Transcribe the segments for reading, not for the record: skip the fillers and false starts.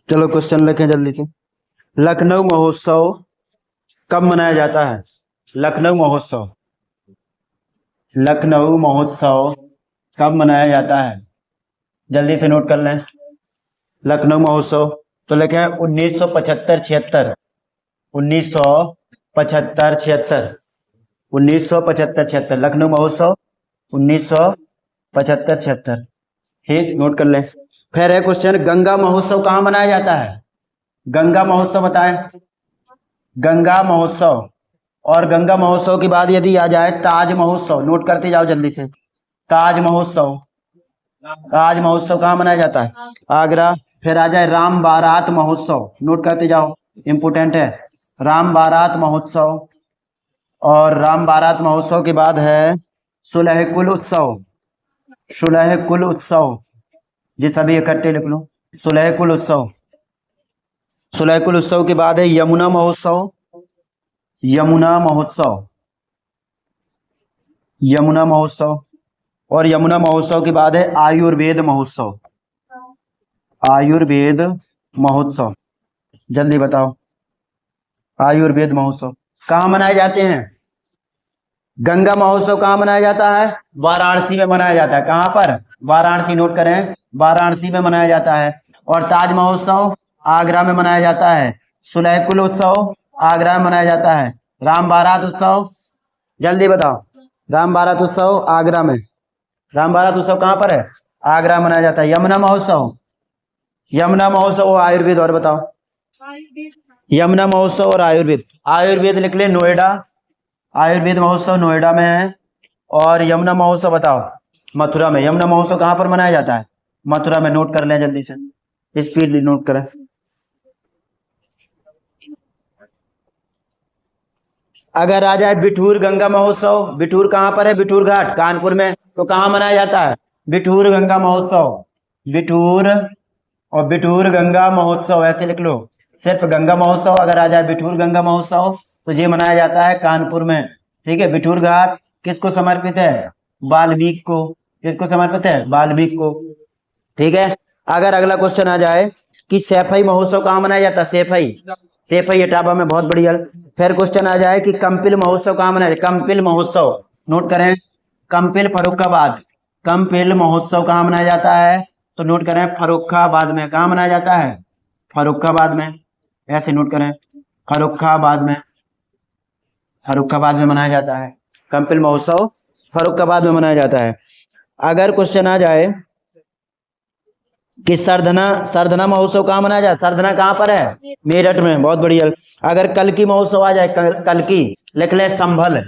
चलो क्वेश्चन लिखें जल्दी से। लखनऊ महोत्सव कब मनाया जाता है? लखनऊ महोत्सव, लखनऊ महोत्सव कब मनाया जाता है? जल्दी से नोट कर लें। लखनऊ महोत्सव तो लिखे 1975-76, 1975-76, 1975-76 लखनऊ महोत्सव 1975-76। ठीक, नोट कर लें। फिर है क्वेश्चन, गंगा महोत्सव कहाँ मनाया जाता है? गंगा महोत्सव बताएं। गंगा महोत्सव, और गंगा महोत्सव के बाद यदि आ जाए ताज महोत्सव, नोट करते जाओ जल्दी से। ताज महोत्सव, ताज महोत्सव कहाँ मनाया जाता है? आगरा। फिर आ जाए राम बारात महोत्सव, नोट करते जाओ, इंपोर्टेंट है। राम बारात महोत्सव, और राम बारात महोत्सव के बाद है सुलह कुल उत्सव, सुलह कुल उत्सव, जी सभी इकट्ठे लिख लो, सुलह कुल उत्सव। सुलह कुल उत्सव के बाद है यमुना महोत्सव, यमुना महोत्सव, यमुना महोत्सव, और यमुना महोत्सव के बाद है आयुर्वेद महोत्सव, आयुर्वेद महोत्सव। जल्दी बताओ, आयुर्वेद महोत्सव कहाँ मनाए जाते हैं? गंगा महोत्सव कहाँ मनाया जाता है? वाराणसी में मनाया जाता है। कहाँ पर? वाराणसी, नोट करें, वाराणसी में मनाया जाता है। और ताज महोत्सव आगरा में मनाया जाता है। सुलह कुल उत्सव आगरा में मनाया जाता है। राम बारात उत्सव, जल्दी बताओ, राम बारात उत्सव आगरा में, राम बारात उत्सव कहाँ पर है? आगरा में मनाया जाता है। यमुना महोत्सव, यमुना महोत्सव और आयुर्वेद, और बताओ। यमुना महोत्सव और आयुर्वेद, आयुर्वेद लिख ले नोएडा, आयुर्वेद महोत्सव नोएडा में है। और यमुना महोत्सव बताओ मथुरा में। यमुना महोत्सव कहाँ पर मनाया जाता है? मथुरा में। नोट कर लें जल्दी से, स्पीडली नोट करें। अगर आ जाए बिठूर गंगा महोत्सव, बिठूर कहाँ पर है? बिठूर घाट कानपुर में, तो कहाँ मनाया जाता है? बिठूर गंगा महोत्सव, बिठूर, और बिठूर गंगा महोत्सव ऐसे लिख लो। सिर्फ गंगा महोत्सव अगर आ जाए बिठूर गंगा महोत्सव तो ये मनाया जाता है कानपुर में। ठीक है, बिठूर घाट किसको समर्पित है? वाल्मीकि को। किसको समर्पित है? वाल्मीकि को। ठीक है। अगर अगला क्वेश्चन आ जाए कि सैफई महोत्सव कहाँ मनाया जाता है? सैफई, सैफई इटावा में, बहुत बढ़िया। फिर क्वेश्चन आ जाए कि कंपिल महोत्सव कहाँ मनाया जाए? कंपिल महोत्सव, नोट करें, कंपिल फर्रुखाबाद, कंपिल महोत्सव कहाँ मनाया जाता है? तो नोट करें फर्रुखाबाद में। कहाँ मनाया जाता है? फर्रुखाबाद में, ऐसे नोट करें, फर्रुखाबाद में, फर्रुखाबाद में मनाया जाता है। कंपिल महोत्सव फर्रुखाबाद में मनाया जाता है। अगर क्वेश्चन आ जाए कि सरधना, सरधना महोत्सव कहाँ मनाया जाए? सरधना कहाँ पर है? मेरठ में, बहुत बढ़िया। अगर कल्की महोत्सव आ जाए, कल्की लिख ले संभल,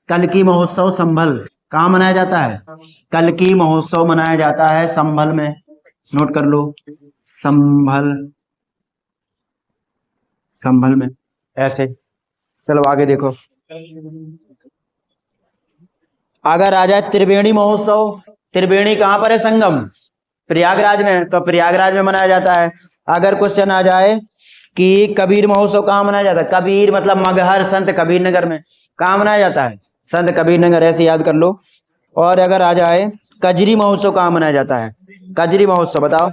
कल्की महोत्सव संभल कहाँ मनाया जाता है? कल्की महोत्सव मनाया जाता है संभल में, नोट कर लो, संभल, संभल में, ऐसे। चलो आगे देखो। अगर आ जाए त्रिवेणी महोत्सव, त्रिवेणी कहाँ पर है? संगम, प्रयागराज में, तो प्रयागराज में मनाया जाता है। अगर क्वेश्चन आ जाए कि कबीर महोत्सव कहाँ मनाया जाता है? कबीर मतलब मगहर, संत कबीर नगर में। कहाँ मनाया जाता है? संत कबीर नगर, ऐसे याद कर लो। और अगर आ जाए कजरी महोत्सव कहाँ मनाया जाता है? कजरी महोत्सव बताओ,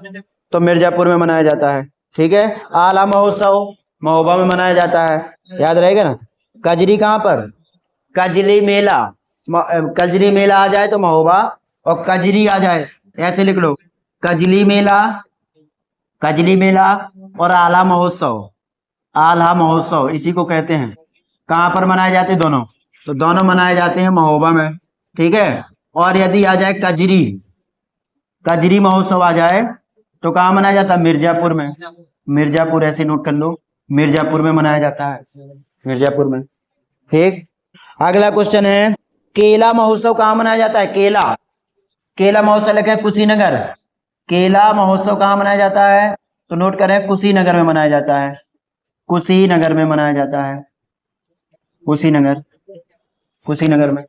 तो मिर्जापुर में मनाया जाता है। ठीक है। आला महोत्सव महोबा में मनाया जाता है, याद रहेगा ना। कजरी कहाँ पर? कजली मेला, कजरी मेला आ जाए तो महोबा, और कजरी आ जाए ऐसे लिख लो, कजली मेला, कजली मेला, और आला महोत्सव, आला महोत्सव इसी को कहते हैं। कहाँ पर मनाए जाते हैं दोनों? तो दोनों मनाए जाते हैं महोबा में। ठीक है। और यदि आ जाए कजरी, कजरी महोत्सव आ जाए तो कहाँ मनाया जाता है? मिर्जापुर में, मिर्जापुर ऐसे नोट कर लो, मिर्जापुर में मनाया जाता है, मिर्जापुर में। ठीक। अगला क्वेश्चन है केला महोत्सव कहाँ मनाया जाता है? केला, केला महोत्सव लिखा है कुशीनगर, केला महोत्सव कहाँ मनाया जाता है? तो नोट करें कुशीनगर में मनाया जाता है, कुशीनगर में मनाया जाता है, कुशीनगर, कुशीनगर में।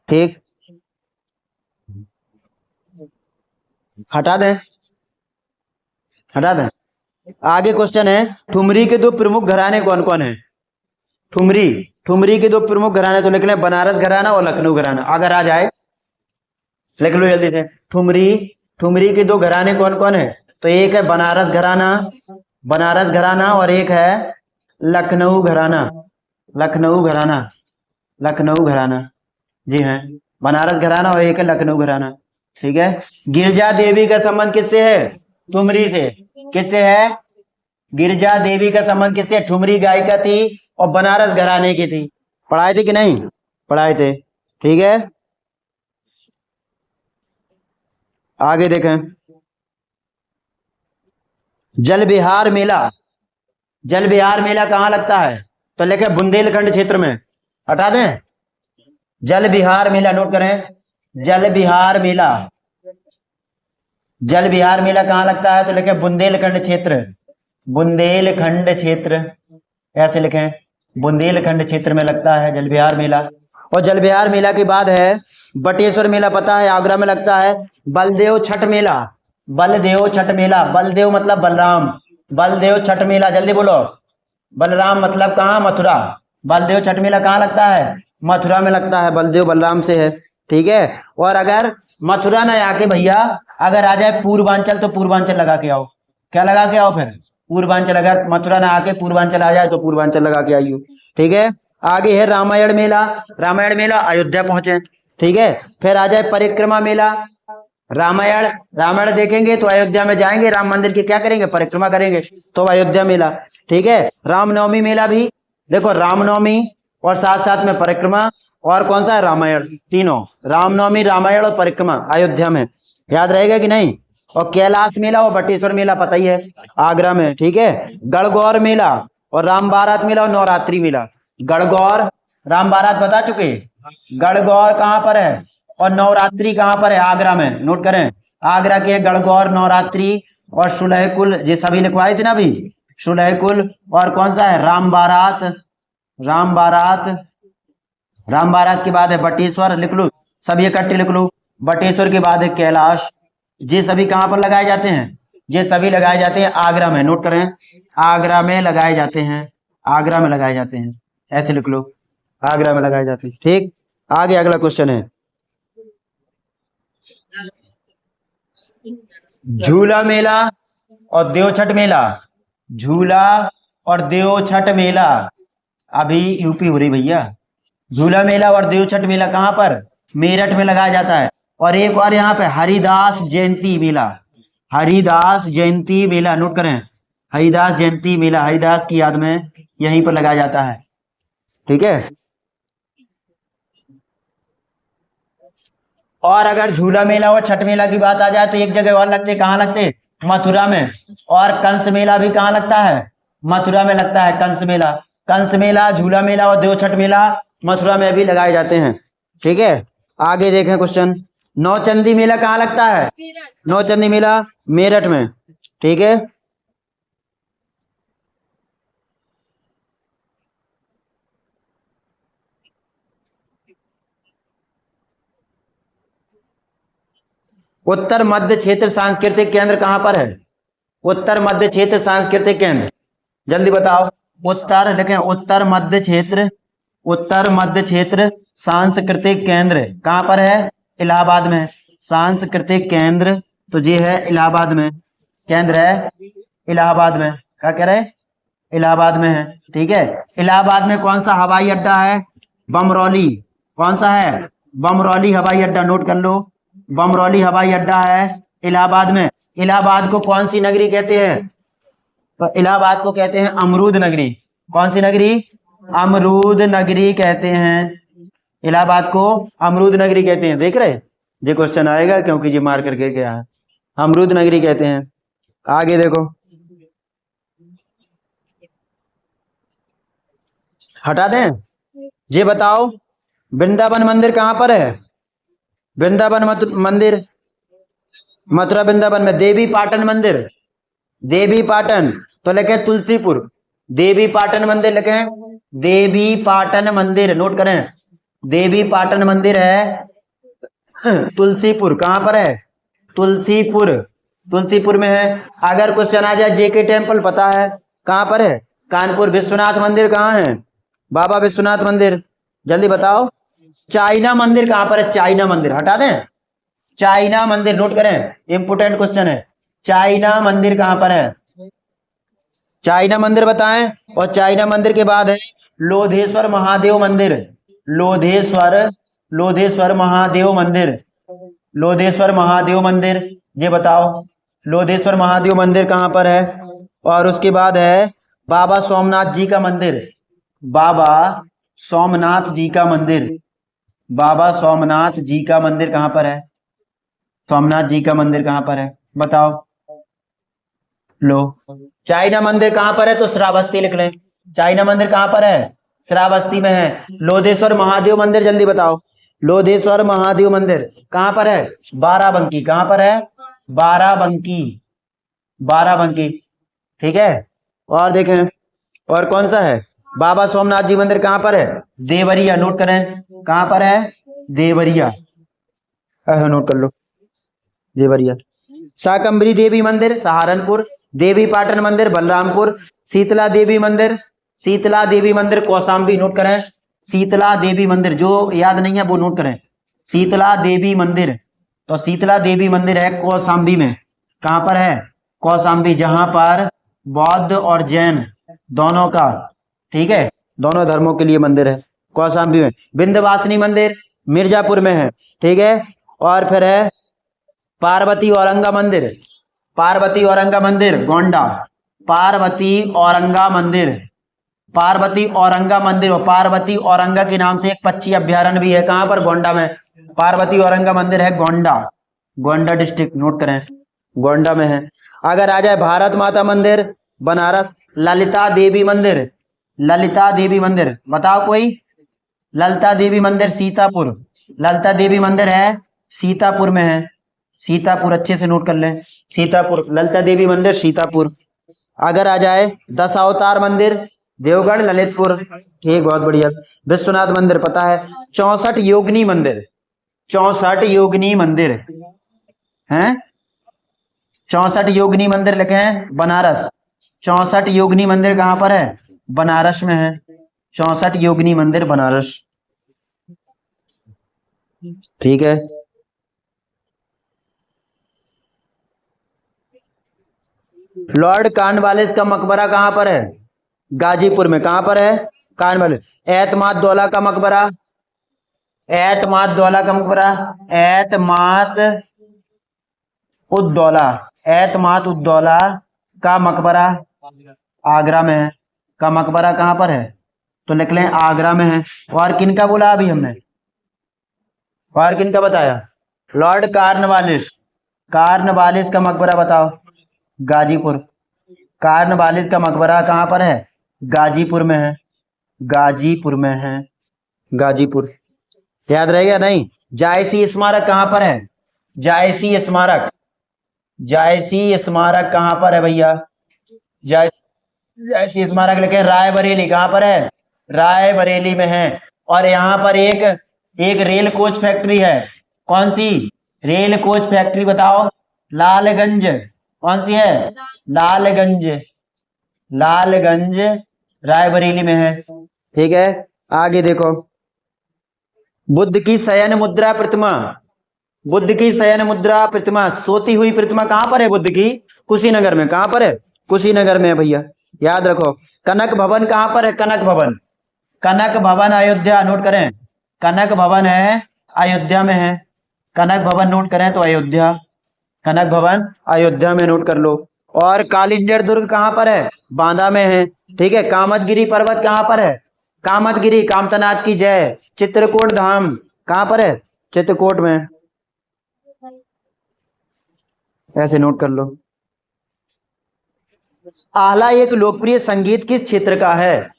ठीक, हटा दें, हटा दें। आगे क्वेश्चन है ठुमरी के दो प्रमुख घराने कौन कौन है? ठुमरी, ठुमरी के दो प्रमुख घराने तो लिख लें, बनारस घराना और लखनऊ घराना। अगर आ जाए लिख लो जल्दी से। ठुमरी के दो घराने कौन कौन है? तो एक है बनारस घराना और एक है लखनऊ घराना। जी हाँ, बनारस घराना और एक है लखनऊ घराना। ठीक है। गिरजा देवी का संबंध किससे है? ठुमरी से। किससे है? गिरजा देवी का संबंध किससे? ठुमरी गायिका थी और बनारस घराने की थी। पढ़ाए थे कि नहीं? पढ़ाए थे। ठीक है, आगे देखें। जल विहार मेला कहाँ लगता है? तो लिखे बुंदेलखंड क्षेत्र में। हटा दें, जल विहार मेला नोट करें। जल विहार मेला कहाँ लगता है? तो लिखे बुंदेलखंड क्षेत्र। ऐसे लिखें, बुंदेलखंड क्षेत्र में लगता है जल विहार मेला। और जल विहार मेला के बाद है बटेश्वर मेला, पता है, आगरा में लगता है। बलदेव छठ मेला, बलदेव मतलब बलराम, बलदेव छठ मेला, जल्दी बोलो। बलराम मतलब कहाँ? मथुरा। बलदेव छठ मेला कहाँ लगता है? मथुरा में लगता है, बलदेव बलराम से है। ठीक है। और अगर मथुरा न आके भैया अगर आ जाए पूर्वांचल, तो पूर्वांचल लगा के आओ। क्या लगा के आओ? फिर पूर्वांचल। अगर मथुरा न आके पूर्वांचल आ जाए तो पूर्वांचल लगा के आइयो। ठीक है। आगे है रामायण मेला, अयोध्या पहुंचे। ठीक है। फिर आ जाए परिक्रमा मेला। रामायण देखेंगे तो अयोध्या में जाएंगे, राम मंदिर की क्या करेंगे? परिक्रमा करेंगे, तो अयोध्या मेला। ठीक है। रामनवमी मेला भी देखो, रामनवमी और साथ साथ में परिक्रमा, और कौन सा है? रामायण। तीनों, रामनवमी, रामायण और परिक्रमा अयोध्या में। याद रहेगा कि नहीं? और कैलाश मेला और बटेश्वर मेला पता ही है, आगरा में। ठीक है। गणगौर मेला और राम बारात मेला और नवरात्रि मेला। गणगौर, राम बारात बता चुके। गणगौर कहाँ पर है और नवरात्रि कहाँ पर है? आगरा में। नोट करें, आगरा के गणगौर, नवरात्रि और सुलहकुल, ये सभी लिखवाए थे ना अभी। सुलहकुल और कौन सा है? राम बारात के बाद है बटेश्वर, लिख लो सभी इकट्ठे लिख लो। बटेश्वर के बाद है कैलाश। ये सभी कहाँ पर लगाए जाते हैं? ये सभी लगाए जाते हैं आगरा में। नोट करें, आगरा में लगाए जाते हैं। ऐसे लिख लो, आगरा में लगाए जाते हैं। ठीक। आगे अगला क्वेश्चन है, झूला मेला और देवछठ मेला। अभी यूपी हो रही भैया। झूला मेला और देवछठ मेला कहाँ पर? मेरठ में लगाया जाता है। और एक और यहाँ पे हरिदास जयंती मेला, नोट करें, हरिदास जयंती मेला, हरिदास की याद में यहीं पर लगाया जाता है। ठीक है। और अगर झूला मेला और छठ मेला की बात आ जाए तो एक जगह और लगते, कहाँ लगते? मथुरा में। और कंस मेला भी कहाँ लगता है? मथुरा में लगता है कंस मेला, झूला मेला और देवछठ मेला मथुरा में भी लगाए जाते हैं। ठीक है। आगे देखें क्वेश्चन, नौचंदी मेला कहाँ लगता है? नौचंदी मेला मेरठ में। ठीक है। उत्तर मध्य क्षेत्र सांस्कृतिक केंद्र कहाँ पर है? उत्तर मध्य क्षेत्र सांस्कृतिक केंद्र, जल्दी बताओ। उत्तर लिखें, उत्तर मध्य क्षेत्र सांस्कृतिक केंद्र कहाँ पर है? इलाहाबाद में। सांस्कृतिक केंद्र तो ये है इलाहाबाद में, केंद्र है इलाहाबाद में। क्या कह रहे? इलाहाबाद में है। ठीक है। इलाहाबाद में कौन सा हवाई अड्डा है? बमरौली। कौन सा है? बमरौली हवाई अड्डा, नोट कर लो। बमरौली हवाई अड्डा है इलाहाबाद में। इलाहाबाद को कौन सी नगरी कहते हैं? तो इलाहाबाद को कहते हैं अमरूद नगरी। कौन सी नगरी? अमरूद नगरी कहते हैं। इलाहाबाद को अमरूद नगरी कहते हैं। देख रहे, ये क्वेश्चन आएगा क्योंकि ये मार करके गया है। अमरूद नगरी कहते हैं। आगे देखो, हटा दें, ये बताओ वृंदावन मंदिर कहाँ पर है? वृंदावन मंदिर, मथुरा वृंदावन में। देवी पाटन मंदिर, देवी पाटन तो लिखे तुलसीपुर। देवी पाटन मंदिर लिखे, देवी पाटन मंदिर, नोट करें। देवी पाटन मंदिर है तुलसीपुर। कहाँ पर है? तुलसीपुर में है। अगर क्वेश्चन आ जाए जेके टेम्पल, पता है कहाँ पर है? कानपुर। विश्वनाथ मंदिर कहाँ है? बाबा विश्वनाथ मंदिर, जल्दी बताओ। चाइना मंदिर कहां पर है? चाइना मंदिर हटा दें, चाइना मंदिर नोट करें, इंपोर्टेंट क्वेश्चन है। चाइना मंदिर कहां पर है? चाइना मंदिर बताएं। और चाइना मंदिर के बाद है लोधेश्वर महादेव मंदिर, लोधेश्वर महादेव मंदिर, लोधेश्वर महादेव मंदिर, ये बताओ लोधेश्वर महादेव मंदिर कहां पर है? और उसके बाद है बाबा सोमनाथ जी का मंदिर, बाबा सोमनाथ जी का मंदिर, बाबा सोमनाथ जी का मंदिर कहां पर है? सोमनाथ जी का मंदिर कहां पर है बताओ। लो, चाइना मंदिर कहां पर है? तो श्रावस्ती लिख लें। चाइना मंदिर कहां पर है? श्रावस्ती में है। लोधेश्वर महादेव मंदिर जल्दी बताओ, लोधेश्वर महादेव मंदिर कहां पर है? बाराबंकी। कहां पर है? बाराबंकी, बाराबंकी, ठीक है। और देखें और कौन सा है? बाबा सोमनाथ जी मंदिर कहां पर है? देवरिया, नोट करें, कहां पर है? देवरिया, नोट कर लो, देवरिया। शाकंभरी देवी मंदिर सहारनपुर, देवी पाटन मंदिर बलरामपुर, शीतला देवी मंदिर, शीतला देवी मंदिर कौशाम्बी, नोट करें, शीतला देवी मंदिर, जो याद नहीं है वो नोट करें, शीतला देवी मंदिर। तो शीतला देवी मंदिर है कौशाम्बी में। कहां पर है? कौशाम्बी, जहां पर बौद्ध और जैन दोनों का, ठीक है, दोनों धर्मों के लिए मंदिर है, कौशाम्बी में। विंध्यवासिनी मंदिर मिर्जापुर में है, ठीक है। और फिर है पार्वती औरंगा मंदिर, पार्वती औरंगा मंदिर गोंडा, पार्वती औरंगा मंदिर, पार्वती औरंगा मंदिर। और पार्वती औरंगा के नाम से एक पक्षी अभ्यारण्य भी है, कहां पर? गोंडा में। पार्वती औरंगा मंदिर है गोंडा, गोंडा डिस्ट्रिक्ट, नोट करें, गोंडा में है। अगर आ जाए भारत माता मंदिर बनारस, ललिता देवी मंदिर, ललिता देवी मंदिर बताओ कोई। ललिता देवी मंदिर सीतापुर, ललिता देवी मंदिर है सीतापुर में है, सीतापुर, अच्छे से नोट कर लें, सीतापुर, ललिता देवी मंदिर सीतापुर। अगर आ जाए दशावतार मंदिर देवगढ़ ललितपुर, ठीक, बहुत बढ़िया। विश्वनाथ मंदिर पता है। 64 योगिनी मंदिर, 64 योगिनी मंदिर हैं, 64 योगिनी मंदिर लिखे हैं बनारस। 64 योगिनी मंदिर कहां पर है? बनारस में है, 64 योगिनी मंदिर बनारस, ठीक है। लॉर्ड कॉर्नवालिस का मकबरा कहां पर है? गाजीपुर में। कहां पर है? कॉर्नवालिस। एतमाद दौला का मकबरा, एतमाद दौला का मकबरा, एतमाद उद्दौला, एतमाद उद्दौला का मकबरा आगरा में है, का मकबरा कहां पर है? तो लिख लें आगरा में है। और किन का बोला अभी हमने? और किन का बताया? लॉर्ड कॉर्नवालिस, कॉर्नवालिस का मकबरा बताओ। गाजीपुर, कॉर्नवालिस का मकबरा कहां पर है? गाजीपुर में है, गाजीपुर में है, गाजीपुर, याद रहेगा नहीं? जायसी स्मारक कहां पर है? जायसी स्मारक, जायसी स्मारक कहां पर है भैया? जायसी स्मारक लिखे। रायबरेली कहां पर है? रायबरेली में है। और यहां पर एक रेल कोच फैक्ट्री है, कौन सी? रेल कोच फैक्ट्री बताओ। लालगंज, कौन सी है? लालगंज, लालगंज रायबरेली में है, ठीक है। आगे देखो, बुद्ध की शयन मुद्रा प्रतिमा, बुद्ध की शयन मुद्रा प्रतिमा, सोती हुई प्रतिमा कहां पर है बुद्ध की? कुशीनगर में। कहां पर है? कुशीनगर में है भैया, याद रखो। कनक भवन कहां पर है? कनक भवन, कनक भवन अयोध्या, नोट करें, कनक भवन है अयोध्या में है, कनक भवन नोट करें तो अयोध्या, कनक भवन अयोध्या में, नोट कर लो। और कालिंजर दुर्ग कहां पर है? बांदा में है, ठीक है। कामतगिरी पर्वत कहां पर है? कामतगिरी, कामतनाथ की जय। चित्रकूट धाम कहां पर है? चित्रकूट में, ऐसे नोट कर लो। आला एक लोकप्रिय संगीत किस क्षेत्र का है?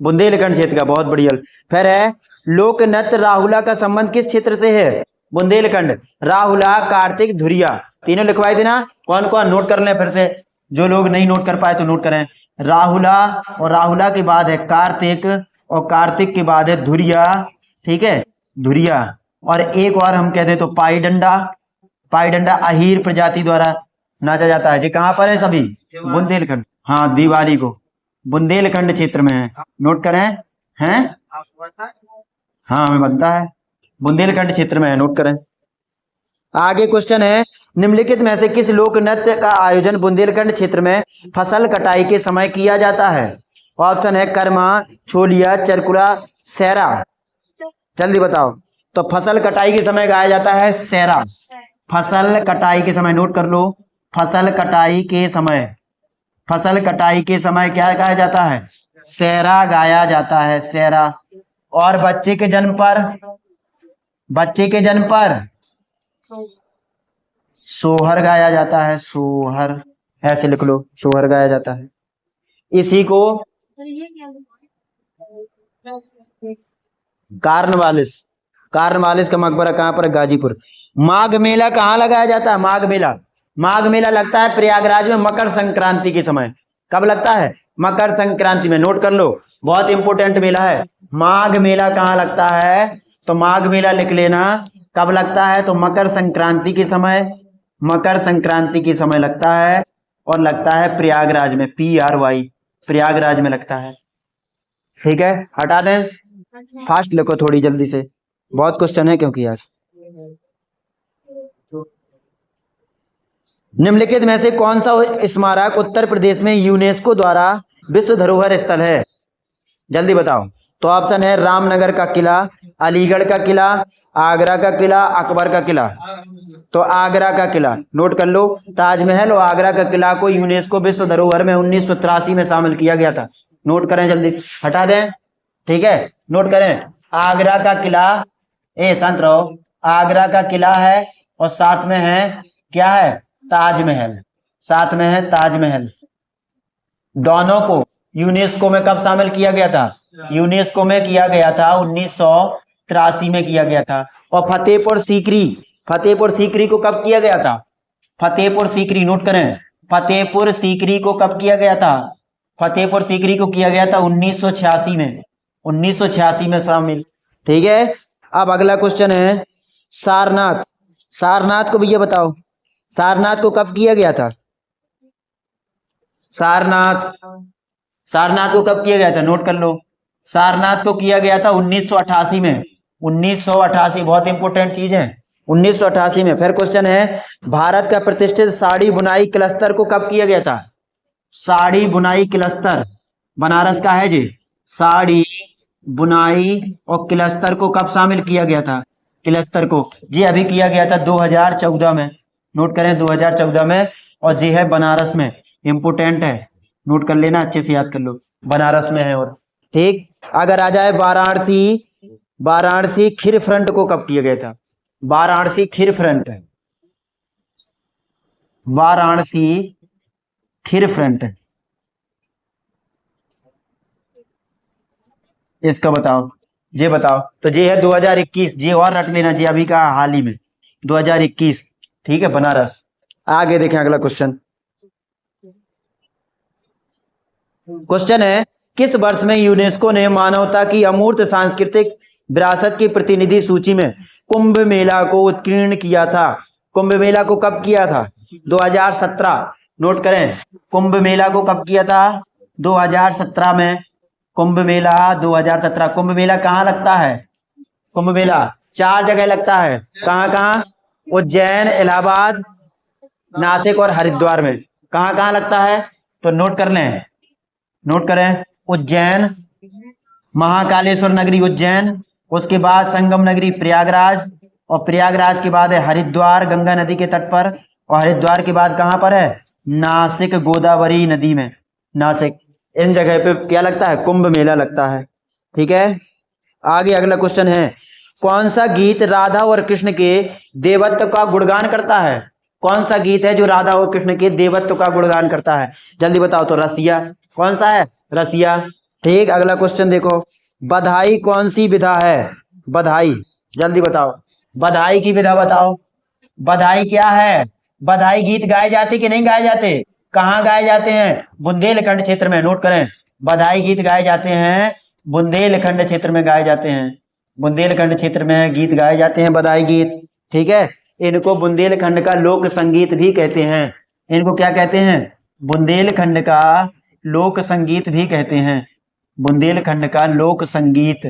बुंदेलखंड क्षेत्र का, बहुत बढ़िया। फिर है लोक नृत्य राहुला का संबंध किस क्षेत्र से है? बुंदेलखंड। राहुला, कार्तिक, धुरिया, तीनों लिखवाई देना। कौन कौन नोट कर लें फिर से, जो लोग नहीं नोट कर पाए तो नोट करें। राहुला, और राहुला के बाद है कार्तिक, और कार्तिक के बाद है धुरिया, ठीक है, धुरिया। और एक और हम कहते हैं तो पाई डंडा, पाई डंडा अहीर प्रजाति द्वारा नाचा जाता है। जी कहां पर है सभी? बुंदेलखंड, हाँ, दिवाली को बुंदेलखंड क्षेत्र में है, नोट करें, हैं? हाँ हमें बनता है, बुंदेलखंड क्षेत्र में है, नोट करें। आगे क्वेश्चन है, निम्नलिखित में से किस लोक नृत्य का आयोजन बुंदेलखंड क्षेत्र में फसल कटाई के समय किया जाता है? ऑप्शन है कर्मा, छोलिया, चरकुला, सेरा। जल्दी बताओ। तो फसल कटाई के समय गाया जाता है सेरा। फसल कटाई के समय, नोट कर लो, फसल कटाई के समय, फसल कटाई के समय क्या गाया जाता है? सेरा गाया जाता है, सेरा। और बच्चे के जन्म पर, बच्चे के जन्म पर सोहर गाया जाता है, सोहर, ऐसे लिख लो, सोहर गाया जाता है। इसी को कार्नवालिस, कार्नवालिस का मकबरा कहाँ पर? गाजीपुर। माघ मेला कहाँ लगाया जाता है? माघ मेला, माघ मेला लगता है प्रयागराज में मकर संक्रांति के समय। कब लगता है? मकर संक्रांति में, नोट कर लो, बहुत इंपोर्टेंट मेला है। माघ मेला कहाँ लगता है? तो माघ मेला लिख लेना। कब लगता है? तो मकर संक्रांति के समय, मकर संक्रांति के समय लगता है, और लगता है प्रयागराज में, PRY, प्रयागराज में लगता है। ठीक है, हटा दें, फास्ट लिखो थोड़ी जल्दी से, बहुत क्वेश्चन है क्योंकि आज। निम्नलिखित में से कौन सा स्मारक उत्तर प्रदेश में यूनेस्को द्वारा विश्व धरोहर स्थल है? जल्दी बताओ। तो ऑप्शन है रामनगर का किला, अलीगढ़ का किला, आगरा का किला, अकबर का किला। तो आगरा का किला, नोट कर लो। ताजमहल और आगरा का किला को यूनेस्को विश्व धरोहर में 1983 में शामिल किया गया था। नोट करें जल्दी, हटा दें, ठीक है, नोट करें। आगरा का किला, शांत रहो, आगरा का किला है, और साथ में है क्या है? ताजमहल, साथ में है ताजमहल। दोनों को यूनेस्को में कब शामिल किया गया था? यूनेस्को में किया गया था 1983 में किया गया था। और फतेहपुर सीकरी, फतेहपुर सीकरी को कब किया गया था? फतेहपुर सीकरी, नोट करें, फतेहपुर सीकरी को कब किया गया था? फतेहपुर सीकरी को किया गया था 1986 में, 1986 में शामिल। ठीक है, अब अगला क्वेश्चन है सारनाथ, सारनाथ को भैया बताओ, सारनाथ को कब किया गया था? सारनाथ, सारनाथ को कब किया गया था? नोट कर लो, सारनाथ को किया गया था 1988 में, 1988, बहुत इंपोर्टेंट चीज है, 1988 में। फिर क्वेश्चन है भारत का प्रतिष्ठित साड़ी बुनाई क्लस्टर को कब किया गया था? साड़ी बुनाई क्लस्टर बनारस का है जी, साड़ी बुनाई और क्लस्टर को कब शामिल किया गया था? क्लस्टर को जी अभी किया गया था 2014 में, नोट करें 2014 में, और जी है बनारस में, इंपोर्टेंट है, नोट कर लेना, अच्छे से याद कर लो, बनारस में है। और ठीक, अगर आ जाए वाराणसी, वाराणसी खीर फ्रंट को कब किया गया था? वाराणसी खीर फ्रंट, वाराणसी खीर फ्रंट, इसका बताओ, जी बताओ। तो जी है 2021, जी और रट लेना, जी अभी का हाल ही में 2021, ठीक है, बनारस। आगे देखें अगला क्वेश्चन, क्वेश्चन है किस वर्ष में यूनेस्को ने मानवता की अमूर्त सांस्कृतिक विरासत की प्रतिनिधि सूची में कुंभ मेला को उत्कीर्ण किया था? कुंभ मेला को कब किया था? 2017, नोट करें, कुंभ मेला को कब किया था? 2017 में, कुंभ मेला 2017। कुंभ मेला कहाँ लगता है? कुंभ मेला 4 जगह लगता है, कहाँ कहाँ? उज्जैन, इलाहाबाद, नासिक और हरिद्वार में। कहाँ कहाँ लगता है? तो नोट कर लें, नोट करें, उज्जैन, महाकालेश्वर नगरी उज्जैन, उसके बाद संगम नगरी प्रयागराज, और प्रयागराज के बाद है हरिद्वार गंगा नदी के तट पर, और हरिद्वार के बाद कहाँ पर है? नासिक गोदावरी नदी में, नासिक। इन जगह पे क्या लगता है? कुंभ मेला लगता है। ठीक है, आगे अगला क्वेश्चन है कौन सा गीत राधा और कृष्ण के देवत्व का गुणगान करता है? कौन सा गीत है जो राधा और कृष्ण के देवत्व का गुणगान करता है? जल्दी बताओ। तो रसिया, कौन सा है? रसिया। ठीक, अगला क्वेश्चन देखो, बधाई कौन सी विधा है? बधाई, जल्दी बताओ, बधाई की विधा बताओ। बधाई क्या है? बधाई गीत गाए जाते कि नहीं गाए जाते? कहाँ गाए जाते हैं? बुंदेलखंड क्षेत्र में, नोट करें, बधाई गीत गाए जाते हैं बुंदेलखंड क्षेत्र में गाए जाते हैं, बुंदेलखंड क्षेत्र में गीत गाए जाते हैं बधाई गीत। ठीक है, इनको बुंदेलखंड का लोक संगीत भी कहते हैं। इनको क्या कहते हैं? बुंदेलखंड का लोक संगीत भी कहते हैं। बुंदेलखंड का लोक संगीत,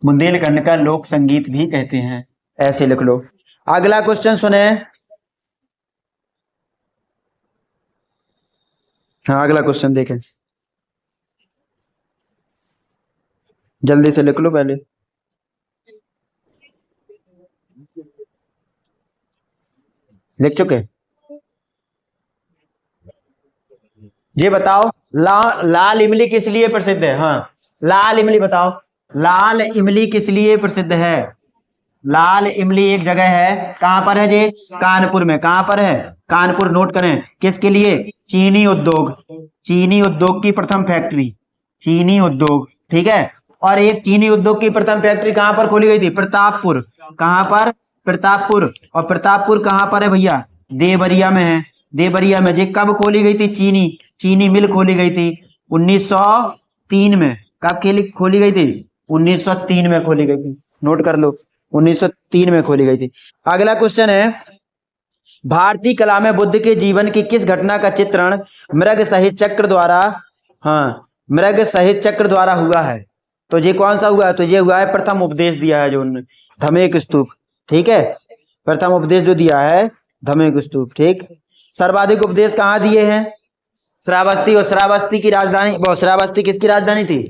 बुंदेलखंड का लोक संगीत भी कहते हैं, ऐसे लिख लो। अगला क्वेश्चन सुने। हाँ अगला क्वेश्चन देखें, जल्दी से लिख लो पहले। लिख चुके? ये बताओ लाल इमली किस लिए प्रसिद्ध है? हाँ लाल इमली बताओ, लाल इमली किस लिए प्रसिद्ध है? लाल इमली एक जगह है, कहां पर है जी? कानपुर में। कहां पर है? कानपुर। नोट करें, किसके लिए? चीनी उद्योग, चीनी उद्योग की प्रथम फैक्ट्री, चीनी उद्योग, ठीक है। और एक चीनी उद्योग की प्रथम फैक्ट्री कहां पर खोली गई थी? प्रतापपुर। कहां पर? प्रतापपुर। और प्रतापपुर कहां पर है भैया? देवरिया में है, देवरिया में। जी कब खोली गई थी? चीनी मिल खोली गई थी 1903 में। कब खोली गई थी? 1903 में खोली गई थी, नोट कर लो, 1903 में खोली गई थी। अगला क्वेश्चन है, भारतीय कला में बुद्ध के जीवन की किस घटना का चित्रण मृग सहित चक्र द्वारा, हाँ मृग सहित चक्र द्वारा हुआ है? तो ये कौन सा हुआ है? तो ये हुआ है प्रथम उपदेश दिया है जो उन्होंने, धमेक स्तूप, ठीक है। प्रथम उपदेश जो दिया है धमेक स्तूप, ठीक। सर्वाधिक उपदेश कहाँ दिए हैं? श्रावस्ती। और श्रावस्ती की राजधानी, वो श्रावस्ती किसकी राजधानी थी?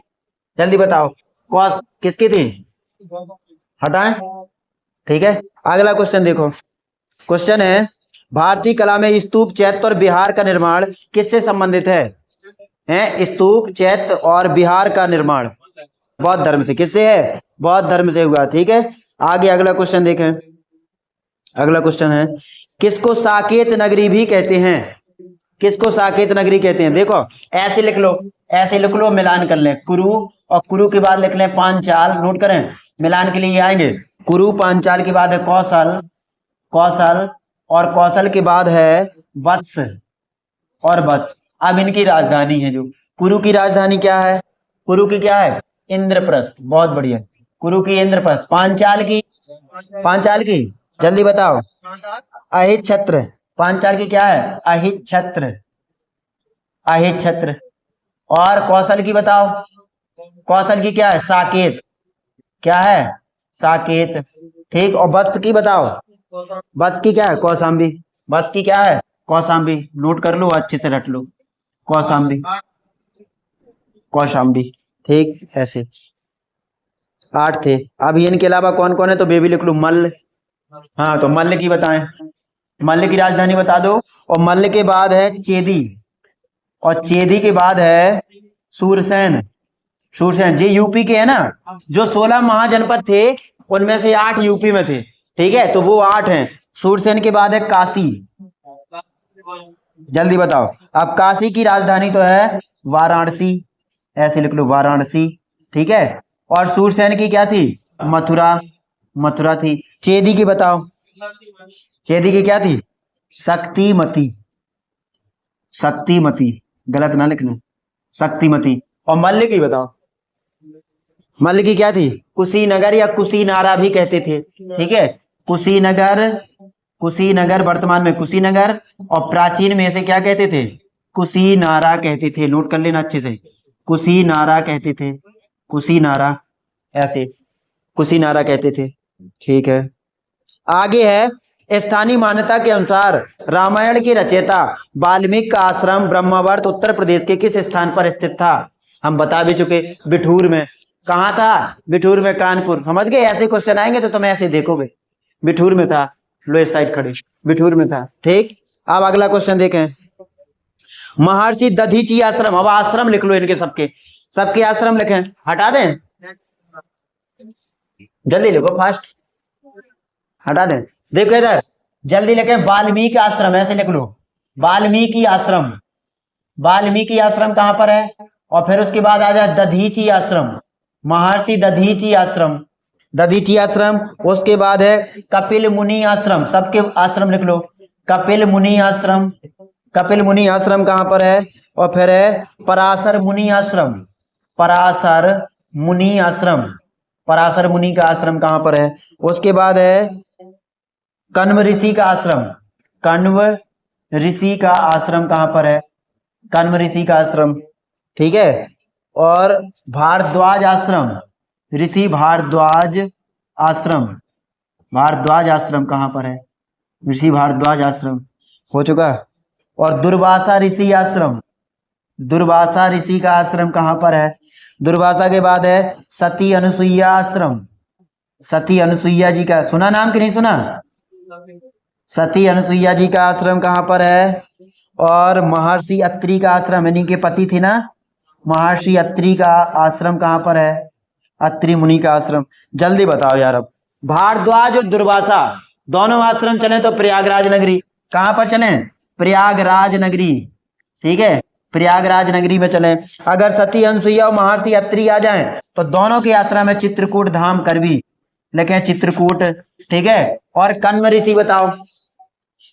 जल्दी बताओ, कौन किसकी थी? हटाएं, ठीक है। अगला क्वेश्चन देखो, क्वेश्चन है, भारतीय कला में स्तूप, चैत्य और विहार का निर्माण किससे संबंधित है? स्तूप, चैत्य और विहार का निर्माण बौद्ध धर्म से। किससे है? बौद्ध धर्म से हुआ, ठीक है। आगे अगला क्वेश्चन देखें। अगला क्वेश्चन है, किसको साकेत नगरी भी कहते हैं? किसको साकेत नगरी कहते हैं? देखो ऐसे लिख लो, ऐसे लिख लो, मिलान कर लें, कुरु, और कुरु के बाद लिख लें पांचाल। नोट करें, मिलान के लिए आएंगे। कुरु, पांचाल के बाद है कौशल, कौशल, और कौशल के बाद है वत्स और वत्स। अब इनकी राजधानी है जो, कुरु की राजधानी क्या है? कुरु की क्या है? इंद्रप्रस्थ। बहुत बढ़िया, कुरु की इंद्रप्रस्थ। पांचाल की, पांचाल की जल्दी बताओ। अहिच्छत्र। पांचाल की क्या है? अहिच्छत्र, अहिच्छत्र। और कौशल की बताओ, कौशल की क्या है? साकेत। क्या है? साकेत, ठीक। और वत्स की बताओ, वत्स की क्या है? कौशाम्बी। वत्स की क्या है? कौशाम्बी। नोट कर लो, अच्छे से रट लो, कौशाम्बी, कौशाम्बी, ठीक। ऐसे 8 थे। अब इनके अलावा कौन कौन है? तो बेबी लिख लो, मल्ल। हाँ तो मल्ल की बताएं, मल्ल की राजधानी बता दो। और मल्ल के बाद है चेदी, और चेदी के बाद है सूरसेन। सूरसेन जी यूपी के है ना, जो 16 महाजनपद थे उनमें से 8 यूपी में थे, ठीक है, तो वो 8 हैं। सूरसेन के बाद है काशी। जल्दी बताओ। अब काशी की राजधानी तो है वाराणसी, ऐसे लिख लो, वाराणसी, ठीक है। और सूरसेन की क्या थी? मथुरा, मथुरा थी। चेदी की बताओ, चेदी की क्या थी? शक्तिमती, शक्तिमती, गलत ना लिखना, शक्तिमती। और मल्ल की बताओ, मल्ल की क्या थी? कुशीनगर या कुशीनारा भी कहते थे, ठीक है। कुशीनगर, कुशीनगर, वर्तमान में कुशीनगर, और प्राचीन में इसे क्या कहते थे? कुशीनारा कहते थे। नोट कर लेना अच्छे से, कुशीनारा कहते थे, कुशीनारा, ऐसे कुशीनारा कहते थे, ठीक है। आगे है, स्थानीय मान्यता के अनुसार रामायण के रचयिता वाल्मीकि का आश्रम ब्रह्मावर्त उत्तर प्रदेश के किस स्थान पर स्थित था? हम बता भी चुके, बिठूर में। कहाँ था? बिठूर में, कानपुर। समझ गए? ऐसे क्वेश्चन आएंगे तो तुम ऐसे देखोगे, बिठूर में था, लो इस साइड खड़े, बिठूर में था, ठीक। अब अगला क्वेश्चन देखें, महर्षि दधीची आश्रम। अब आश्रम लिख लो इनके, सबके सबके आश्रम लिखें, हटा दें, जल्दी लिखो, फास्ट, हटा दें। देखो इधर, जल्दी लिखें, वाल्मीकि आश्रम, ऐसे लिख लो, वाल्मीकि आश्रम। वाल्मीकि आश्रम कहां पर है? और फिर उसके बाद आ जाए दधीची आश्रम, महर्षि दधीची आश्रम, दधीची आश्रम। उसके बाद है कपिल मुनि आश्रम, सबके आश्रम लिख लो, कपिल मुनि आश्रम। कपिल मुनि आश्रम कहां पर है? और फिर है पराशर मुनि आश्रम, पराशर मुनि आश्रम, पराशर मुनि का आश्रम कहां पर है? उसके बाद है कण्व ऋषि का आश्रम, कण्व ऋषि का आश्रम कहां पर है? कण्व ऋषि का आश्रम, ठीक है। और भारद्वाज आश्रम, ऋषि भारद्वाज आश्रम, भारद्वाज आश्रम कहाँ पर है? ऋषि भारद्वाज आश्रम हो चुका। और दुर्वासा ऋषि आश्रम, दुर्वासा ऋषि का आश्रम कहाँ पर है? दुर्वासा के बाद है सती अनुसुईया आश्रम, सती अनुसुईया जी का सुना नाम कि नहीं सुना? सती अनुसुईया जी का आश्रम कहाँ पर है? और महर्षि अत्रि का आश्रम, यानी के पति थे ना, महर्षि अत्रि का आश्रम कहाँ पर है? अत्रि मुनि का आश्रम। जल्दी बताओ यार। अब भारद्वाज और दुर्वासा दोनों आश्रम चले तो प्रयागराज नगरी। कहाँ पर चले? प्रयागराज नगरी। ठीक है, प्रयागराज नगरी में चले। अगर सती अनुसुईया और महर्षि अत्रि आ जाएं तो दोनों के आश्रम है चित्रकूट धाम करवी, लिखे चित्रकूट। ठीक है, और कण्व ऋषि बताओ,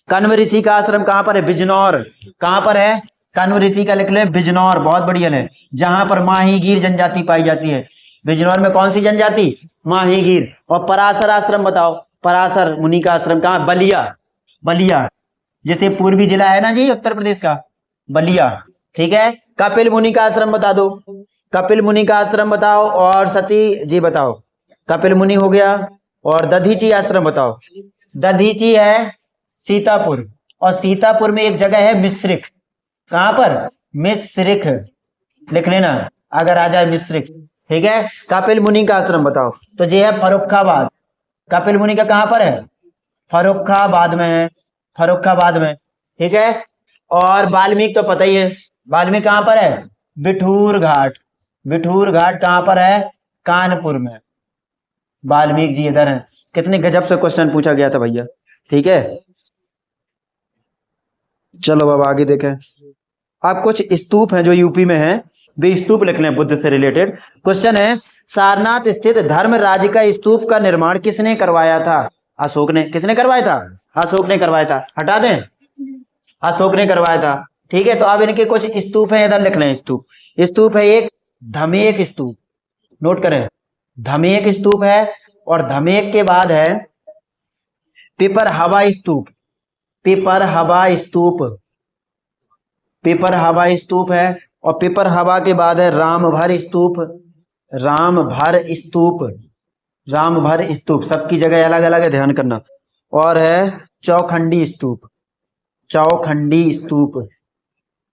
कण्व ऋषि का आश्रम कहाँ पर है? बिजनौर। कहाँ पर है? कण्व ऋषि का लिख ले बिजनौर, बहुत बढ़िया है, जहां पर माहीगीर जनजाति पाई जाती है। बिजनौर में कौन सी जनजाति? माहीगीर। और पराशर आश्रम बताओ, पराशर मुनि का आश्रम कहाँ? बलिया, बलिया जैसे पूर्वी जिला है ना जी उत्तर प्रदेश का, बलिया। ठीक है, कपिल मुनि का आश्रम बता दो, कपिल मुनि का आश्रम बताओ। और सती जी बताओ, कपिल मुनि हो गया। और दधीची आश्रम बताओ, दधीची है सीतापुर, और सीतापुर में एक जगह है मिश्रिक। कहां पर? मिश्रिक, लिख लेना अगर आ जाए मिश्रिक। ठीक है, कपिल मुनि का आश्रम बताओ, तो ये है फर्रुखाबाद। कपिल मुनि का कहां पर है? फर्रुखाबाद में है, फर्रुखाबाद में। ठीक है, और वाल्मीकि तो पता ही है, वाल्मीकि कहां पर है? बिठूर घाट, बिठूर घाट कहां पर है? कानपुर में। वाल्मीकि जी इधर हैं। कितने गजब से क्वेश्चन पूछा गया था भैया। ठीक है, चलो अब आगे देखें। अब कुछ स्तूप हैं जो यूपी में हैं, वे स्तूप लिख लें बुद्ध से रिलेटेड। क्वेश्चन है, सारनाथ स्थित धर्मराज का स्तूप का निर्माण किसने करवाया था? अशोक ने। किसने करवाया था? अशोक ने करवाया था। हटा दें, अशोक ने करवाया था। ठीक है, तो अब इनके कुछ स्तूप हैं, इधर लिख लें स्तूप। स्तूप है एक धमेक स्तूप, नोट करें, धमेक स्तूप है। और धमेक के बाद है पिपर हवा स्तूप, पिपर हवा स्तूप, पिपर हवा स्तूप है। और पिपर हवा के बाद है रामभर स्तूप, रामभर स्तूप, रामभर स्तूप, सबकी जगह अलग अलग है, ध्यान करना। और है चौखंडी स्तूप, चौखंडी स्तूप,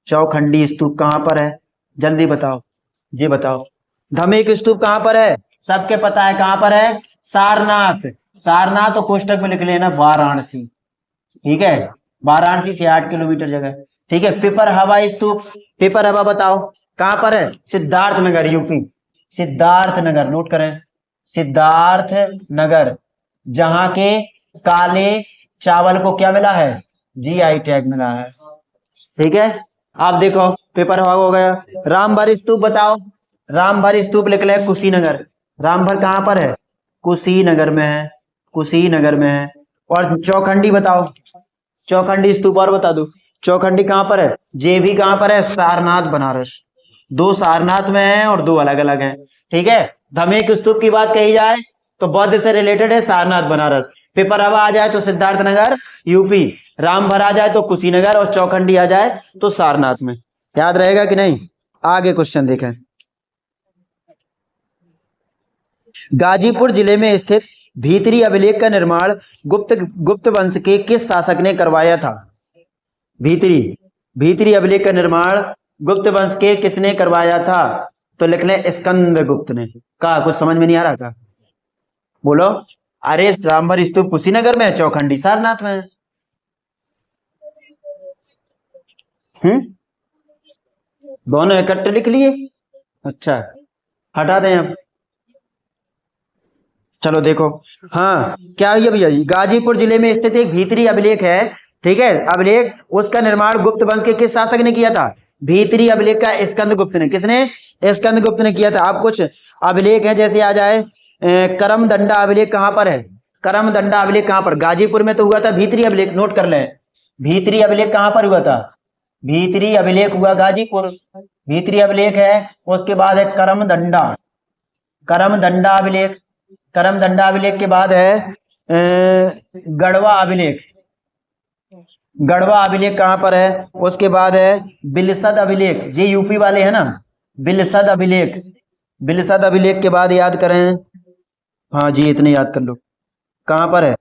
चौखंडी स्तूप कहां पर है? जल्दी बताओ, ये बताओ। धमेक स्तूप कहां पर है? सबके पता है कहां पर है? सारनाथ, सारनाथ तो कोष्टक में लिख लेना वाराणसी। ठीक है, वाराणसी से 8 किलोमीटर जगह। ठीक है, पिपर हवा स्तूप, पिपर हवा बताओ कहां पर है? सिद्धार्थ नगर, यूपी, सिद्धार्थ नगर, नोट करें, सिद्धार्थ नगर, जहां के काले चावल को क्या मिला है? जीआई टैग मिला है। ठीक है, आप देखो पेपर हवा हो गया। रामभर स्तूप बताओ, रामभर स्तूप लिख ले कुशीनगर, रामभर कहां पर है? कुशीनगर में है, कुशीनगर में है। और चौखंडी बताओ, चौखंडी स्तूप और बता दो, चौखंडी कहां पर है? जे भी कहां पर है? सारनाथ बनारस। 2 सारनाथ में है और 2 अलग अलग हैं। ठीक है, धमेक स्तूप की बात कही जाए तो बौद्ध से रिलेटेड है सारनाथ बनारस, पेपर हवा आ जाए तो सिद्धार्थ नगर यूपी, रामभर आ जाए तो कुशीनगर, और चौखंडी आ जाए तो सारनाथ में। याद रहेगा कि नहीं? आगे क्वेश्चन देखें। गाजीपुर जिले में स्थित भीतरी अभिलेख का निर्माण गुप्त वंश के किस शासक ने करवाया था? भीतरी, भीतरी अभिलेख का निर्माण गुप्त वंश के किसने करवाया था? तो लिख लें स्कंदगुप्त ने। कहा कुछ समझ में नहीं आ रहा था? बोलो। अरे रामभर स्तूप कुशीनगर में है, चौखंडी सारनाथ में है। दोनों इकट्ठे लिख लिए? अच्छा, हटा दें अब। चलो देखो, हाँ क्या है भैया जी, गाजीपुर जिले में स्थित एक भीतरी अभिलेख है। ठीक है, अभिलेख, उसका निर्माण गुप्त वंश के किस शासक ने किया था? भीतरी अभिलेख का स्कंदगुप्त ने। किसने? स्कंदगुप्त ने किया था। आप कुछ अभिलेख है जैसे आ जाए करमदंडा अभिलेख कहां पर है? करमदंडा अभिलेख कहां पर? गाजीपुर में तो हुआ था भीतरी अभिलेख, नोट कर लें। भीतरी अभिलेख कहां पर हुआ था? भीतरी अभिलेख हुआ गाजीपुर, भीतरी अभिलेख है। उसके बाद है करमदंडा, करमदंडा अभिलेख, करमदंडा अभिलेख के बाद है गढ़वा अभिलेख, गढ़वा अभिलेख कहां पर है? उसके बाद है बिलसद अभिलेख, जे यूपी वाले है ना, बिलसद अभिलेख, बिलसद अभिलेख के बाद याद करें, हाँ जी इतने याद कर लो। कहाँ पर है?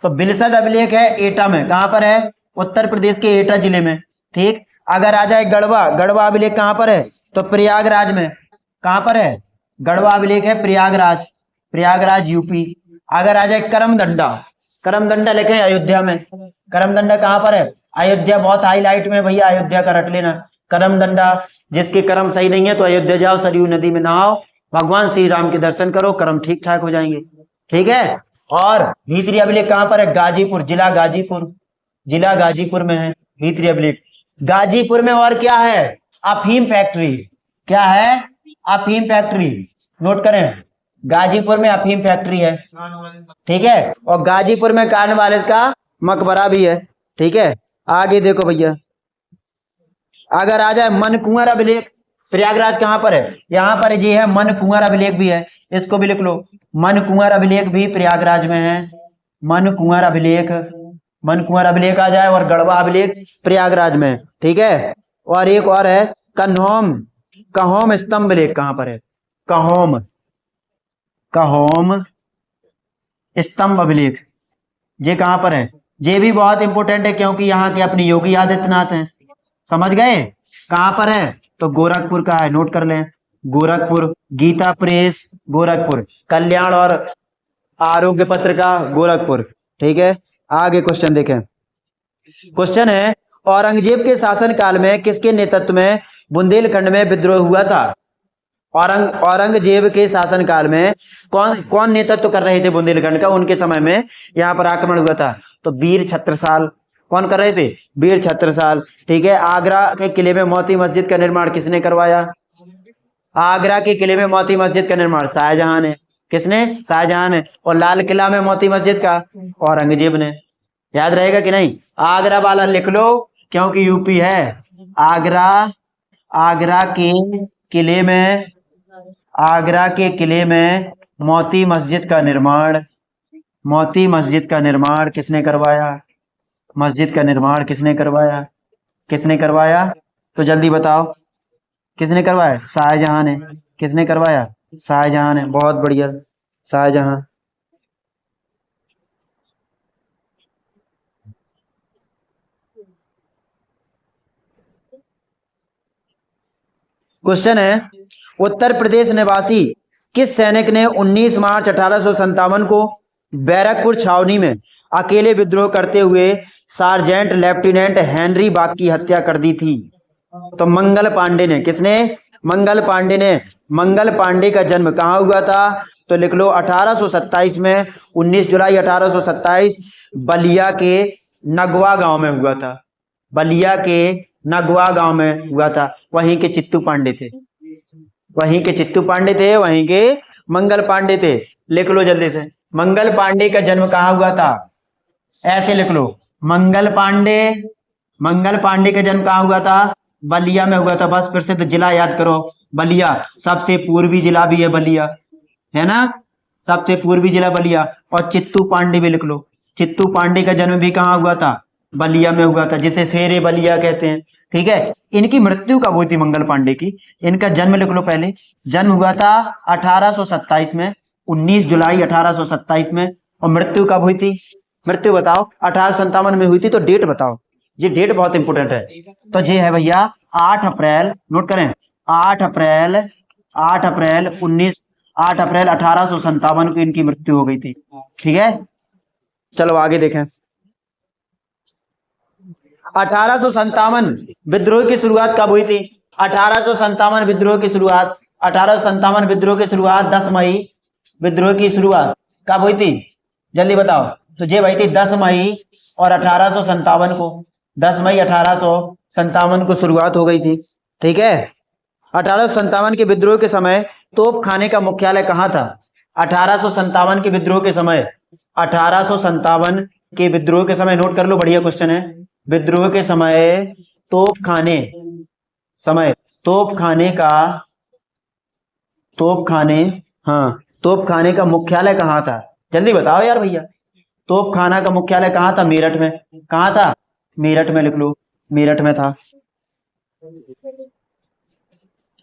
तो बिलसद अभिलेख है एटा में। कहाँ पर है? उत्तर प्रदेश के एटा जिले में। ठीक। अगर आ जाए गढ़वा, गढ़वा अभिलेख कहाँ पर है? तो प्रयागराज में। कहाँ पर है? गढ़वा अभिलेख है प्रयागराज, प्रयागराज यूपी। अगर आ जाए करमदंडा, करमदंडा लिखे अयोध्या में। करमदंडा कहाँ पर है? अयोध्या। बहुत हाईलाइट में भैया, अयोध्या का रट लेना। करमदंडा, जिसके कर्म सही नहीं है तो अयोध्या जाओ, सरयू नदी में नहाओ, भगवान श्री राम के दर्शन करो, कर्म ठीक ठाक हो जाएंगे। ठीक है। और भीतरी अभिलेख कहाँ पर है? गाजीपुर, जिला गाजीपुर, जिला गाजीपुर में है भीतरी अभिलेख। गाजीपुर में और क्या है? अफीम फैक्ट्री। क्या है? अफीम फैक्ट्री। नोट करें, गाजीपुर में अफीम फैक्ट्री है। ठीक है। और गाजीपुर में कार्नवालिस का मकबरा भी है। ठीक है। आगे देखो भैया, अगर आ जाए मनकुंवर अभिलेख, प्रयागराज कहाँ पर है? यहाँ पर जी है, मनकुंवर अभिलेख भी है, इसको भी लिख लो। मनकुंवर अभिलेख भी प्रयागराज में है। मनकुंवर अभिलेख, मनकुंवर अभिलेख आ जाए, और गढ़वा अभिलेख प्रयागराज में। ठीक है। और एक और है कन्होम, कहोम स्तंभ लेख कहाँ पर है? कहोम, कहोम स्तंभ अभिलेख, ये कहाँ पर है? ये भी बहुत इंपोर्टेंट है, क्योंकि यहाँ के अपने योगी आदित्यनाथ हैं। समझ गए? कहाँ पर है? तो गोरखपुर का है, नोट कर लें। गोरखपुर, गीता प्रेस गोरखपुर, कल्याण और आरोग्य पत्रिका गोरखपुर। ठीक है। आगे क्वेश्चन देखें। क्वेश्चन है, औरंगजेब के शासन काल में किसके नेतृत्व में बुंदेलखंड में विद्रोह हुआ था? औरंगजेब के शासन काल में कौन कौन नेतृत्व कर रहे थे बुंदेलखंड का? उनके समय में यहाँ पर आक्रमण हुआ था। तो वीर छत्रसाल। कौन कर रहे थे? वीर छत्रसाल। ठीक है। आगरा के किले में मोती मस्जिद का निर्माण किसने करवाया? आगरा के किले में मोती मस्जिद का निर्माण शाहजहां ने। किसने? शाहजहां ने। और लाल किला में मोती मस्जिद का औरंगजेब ने। याद रहेगा कि नहीं? आगरा वाला लिख लो, क्योंकि यूपी है। आगरा, आगरा के किले में, आगरा के किले में मोती मस्जिद का निर्माण, मोती मस्जिद का निर्माण किसने करवाया? मस्जिद का निर्माण किसने करवाया? किसने करवाया? तो जल्दी बताओ, किसने करवाया? शाहजहां ने। किसने करवाया? शाहजहां ने। बहुत बढ़िया, शाहजहां। क्वेश्चन है, उत्तर प्रदेश निवासी किस सैनिक ने 19 मार्च 1857 को बैरकपुर छावनी में अकेले विद्रोह करते हुए सार्जेंट लेफ्टिनेंट हेनरी बाग की हत्या कर दी थी? तो मंगल पांडे ने। किसने? मंगल पांडे ने। मंगल पांडे का जन्म कहाँ हुआ था? तो लिख लो 1827 में, 19 जुलाई 1827 बलिया के नगवा गांव में हुआ था। बलिया के नगवा गांव में हुआ था। वहीं के चित्तू पांडे थे, वहीं के चित्तू पांडे थे, वहीं के मंगल पांडे थे। लिख लो जल्दी से, मंगल पांडे का जन्म कहाँ हुआ था? ऐसे लिख लो, मंगल पांडे, मंगल पांडे का जन्म कहाँ हुआ था? बलिया में हुआ था। बस प्रसिद्ध जिला याद करो, बलिया। सबसे पूर्वी जिला भी है बलिया, है ना? सबसे पूर्वी जिला बलिया। और चित्तू पांडे भी लिख लो, चित्तू पांडे का जन्म भी कहाँ हुआ था? बलिया में हुआ था, जिसे शेरे बलिया कहते हैं। ठीक है। इनकी मृत्यु कब हुई थी मंगल पांडे की? इनका जन्म लिख लो पहले। जन्म हुआ था 1827 में, 19 जुलाई 1827 में। और मृत्यु कब हुई थी? मृत्यु बताओ। 1857 में हुई थी, तो डेट बताओ। ये डेट बहुत इंपोर्टेंट है। तो ये है भैया 8 अप्रैल, नोट करें, 8 अप्रैल, 8 अप्रैल 1857 को इनकी मृत्यु हो गई थी। ठीक है। चलो आगे देखें। 1857 विद्रोह की शुरुआत कब हुई थी? 1857 विद्रोह की शुरुआत, 1857 विद्रोह की शुरुआत 10 मई। विद्रोह की शुरुआत कब हुई थी? जल्दी बताओ। तो ये भाई थी 10 मई, और 1857 को, 10 मई 1857 को शुरुआत हो गई थी। ठीक है। 1857 के विद्रोह के समय तोप खाने का मुख्यालय कहाँ था? 1857 के विद्रोह के समय, 1857 के विद्रोह के समय, नोट कर लो, बढ़िया क्वेश्चन है। विद्रोह के समय तोप खाने, समय तोप खाने का, तोप खाने, हाँ, तोप खाने का मुख्यालय कहाँ था? जल्दी बताओ यार भैया। तोप खाना का मुख्यालय कहाँ था? मेरठ में। कहाँ था? मेरठ में। लिख लो, मेरठ में था।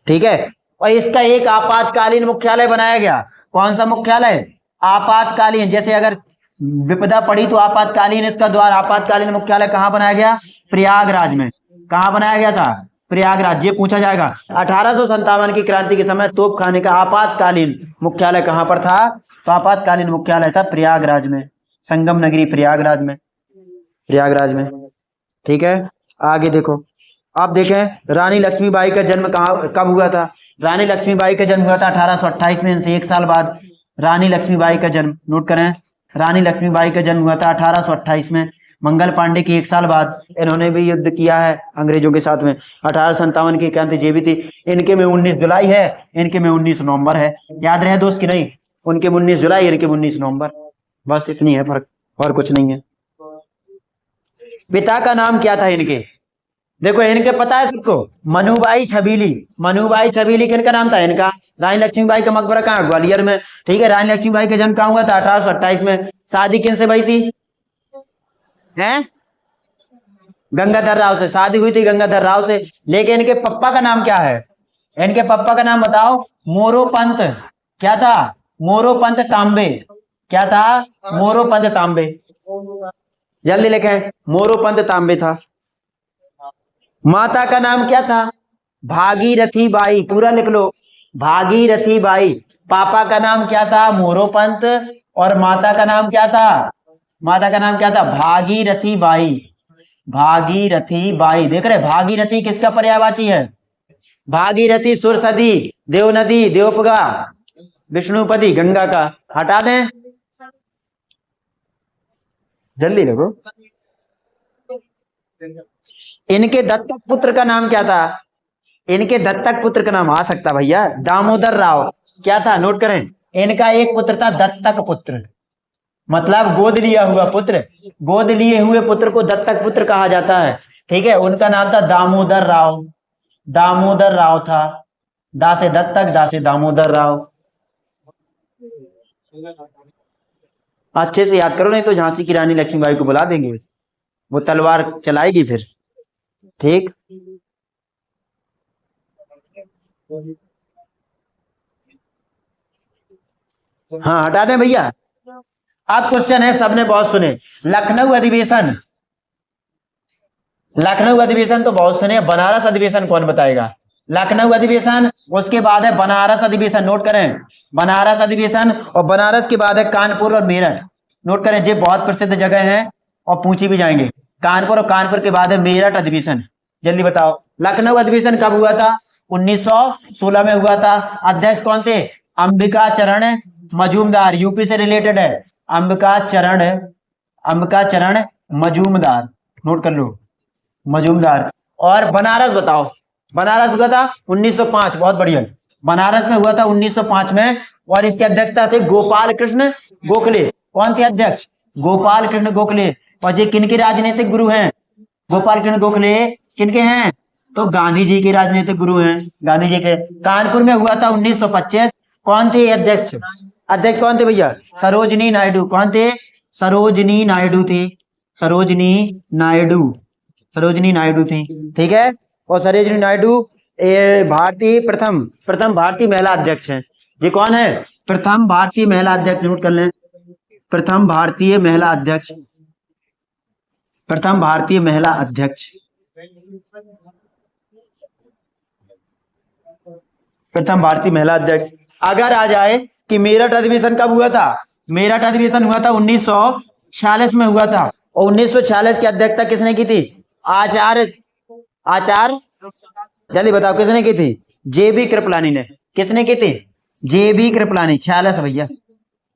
ठीक है। और इसका एक आपातकालीन मुख्यालय बनाया गया। कौन सा मुख्यालय? आपातकालीन। जैसे अगर विपदा पड़ी तो आपातकालीन इसका द्वार, आपातकालीन मुख्यालय कहाँ बनाया गया? प्रयागराज में। कहाँ बनाया गया था? प्रयागराज। ये पूछा जाएगा 1857 की क्रांति के समय तोप खाने का आपातकालीन मुख्यालय कहाँ पर था? तो आपातकालीन मुख्यालय था प्रयागराज में, संगम नगरी प्रयागराज में, प्रयागराज में। ठीक है, आगे देखो। आप देखें रानी लक्ष्मीबाई का जन्म कब हुआ था? रानी लक्ष्मीबाई का जन्म हुआ था 1828 में, इनसे 1 साल बाद रानी लक्ष्मीबाई का जन्म। नोट करें, रानी लक्ष्मीबाई का जन्म हुआ था 1828 में। मंगल पांडे की 1 साल बाद इन्होंने भी युद्ध किया है अंग्रेजों के साथ में। 1857 की क्रांति जे भी थी। इनके में 19 जुलाई है, इनके में 19 नवंबर है। याद रहे दोस्त कि नहीं? उनके 19 जुलाई, इनके 19 नवंबर। बस इतनी है फर्क, और कुछ नहीं है। पिता का नाम क्या था इनके? देखो इनके पता है सबको, मनुबाई छबीली। मनुबाई छबीली किनका नाम था इनका? रानी लक्ष्मीबाई का मकबरा कहाँ? ग्वालियर में। ठीक है, रानी लक्ष्मीबाई का जन्म कहाँ हुआ था? 1828 में। शादी किन से भई थी? हैं? गंगाधर राव से शादी हुई थी, गंगाधर राव से। लेकिन इनके पप्पा का नाम क्या है? इनके पप्पा का नाम बताओ। मोरोपंत। क्या था? मोरोपंत तांबे। क्या था? मोरोपंत तांबे। जल्दी लिखें, मोरोपंत तांबे था। माता का नाम क्या था? भागीरथी बाई। पूरा लिख लो, भागीरथी बाई। पापा का नाम क्या था? मोरोपंत। और माता का नाम क्या था? माता का नाम क्या था? भागीरथी बाई। भागीरथी बाई। देख रहे, भागीरथी किसका पर्यायवाची है? भागीरथी सुरसदी, देवनदी, देवपगा, विष्णुपदी, गंगा का। हटा दें, जल्दी देखो। इनके दत्तक पुत्र का नाम क्या था? इनके दत्तक पुत्र का नाम आ सकता भैया, दामोदर राव। क्या था? नोट करें, इनका एक पुत्र था दत्तक पुत्र, मतलब गोद लिया हुआ पुत्र। गोद लिए हुए पुत्र को दत्तक पुत्र कहा जाता है। ठीक है, उनका नाम था दामोदर राव। दामोदर राव था। दा से दत्तक, दा से दामोदर राव। अच्छे से याद करो, नहीं तो झांसी की रानी लक्ष्मीबाई को बुला देंगे, वो तलवार चलाएगी फिर। ठीक, हाँ हटा दें भैया। अब क्वेश्चन है, सबने बहुत सुने, लखनऊ अधिवेशन। लखनऊ अधिवेशन तो बहुत सुने, बनारस अधिवेशन कौन बताएगा? लखनऊ अधिवेशन, उसके बाद है बनारस अधिवेशन। नोट करें, बनारस अधिवेशन, और बनारस के बाद है कानपुर और मेरठ। नोट करें, ये बहुत प्रसिद्ध जगह है और पूछी भी जाएंगे। कानपुर, और कानपुर के बाद है मेरठ अधिवेशन। जल्दी बताओ, लखनऊ अधिवेशन कब हुआ था? 1916 में हुआ था। अध्यक्ष कौन थे? अंबिका चरण मजूमदार, यूपी से रिलेटेड है। अंबिका चरण मजूमदार। नोट कर लो, मजूमदार। और बनारस बताओ, बनारस हुआ था 1905। बहुत बढ़िया, बनारस में हुआ था 1905 में, और इसके अध्यक्षता थे गोपाल कृष्ण गोखले। कौन थे अध्यक्ष? गोपाल कृष्ण गोखले। और ये किनके राजनीतिक गुरु हैं? गोपाल कृष्ण गोखले किनके हैं? तो गांधी जी के राजनीतिक गुरु हैं, गांधी जी के। कानपुर में हुआ था 1925। कौन थे अध्यक्ष? अध्यक्ष कौन थे भैया? सरोजनी नायडू। कौन थे? सरोजनी नायडू थी। सरोजनी नायडू थी। ठीक है, और सरोजनी नायडू भारतीय प्रथम भारतीय महिला अध्यक्ष हैं। ये कौन है? प्रथम भारतीय महिला अध्यक्ष। नोट कर लें, प्रथम भारतीय महिला अध्यक्ष। प्रथम भारतीय महिला अध्यक्ष, प्रथम भारतीय महिला अध्यक्ष। अगर आ जाए कि मेरठ अधिवेशन कब हुआ था? मेरठ अधिवेशन हुआ था 1946 में हुआ था। और 1946 की अध्यक्षता किसने की थी? आचार्य जल्दी बताओ किसने की थी? जेबी कृपलानी ने। किसने की थी? जेबी कृपलानी। 46 भैया,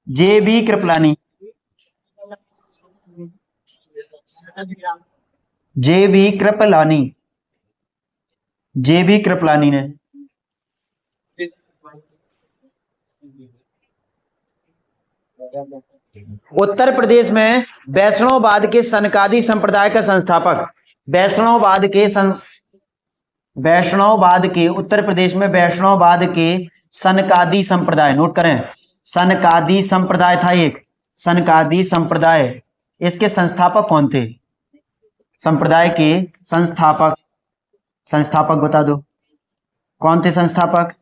जेबी कृपलानी। जेबी कृपलानी ने। उत्तर प्रदेश में वैष्णववाद के सनकादी संप्रदाय का संस्थापक, वैष्णववाद के उत्तर प्रदेश में वैष्णववाद के सनकादी संप्रदाय। नोट करें, सनकादी संप्रदाय था एक, सनकादी संप्रदाय। इसके संस्थापक कौन थे? संप्रदाय के संस्थापक बता दो, कौन थे संस्थापक?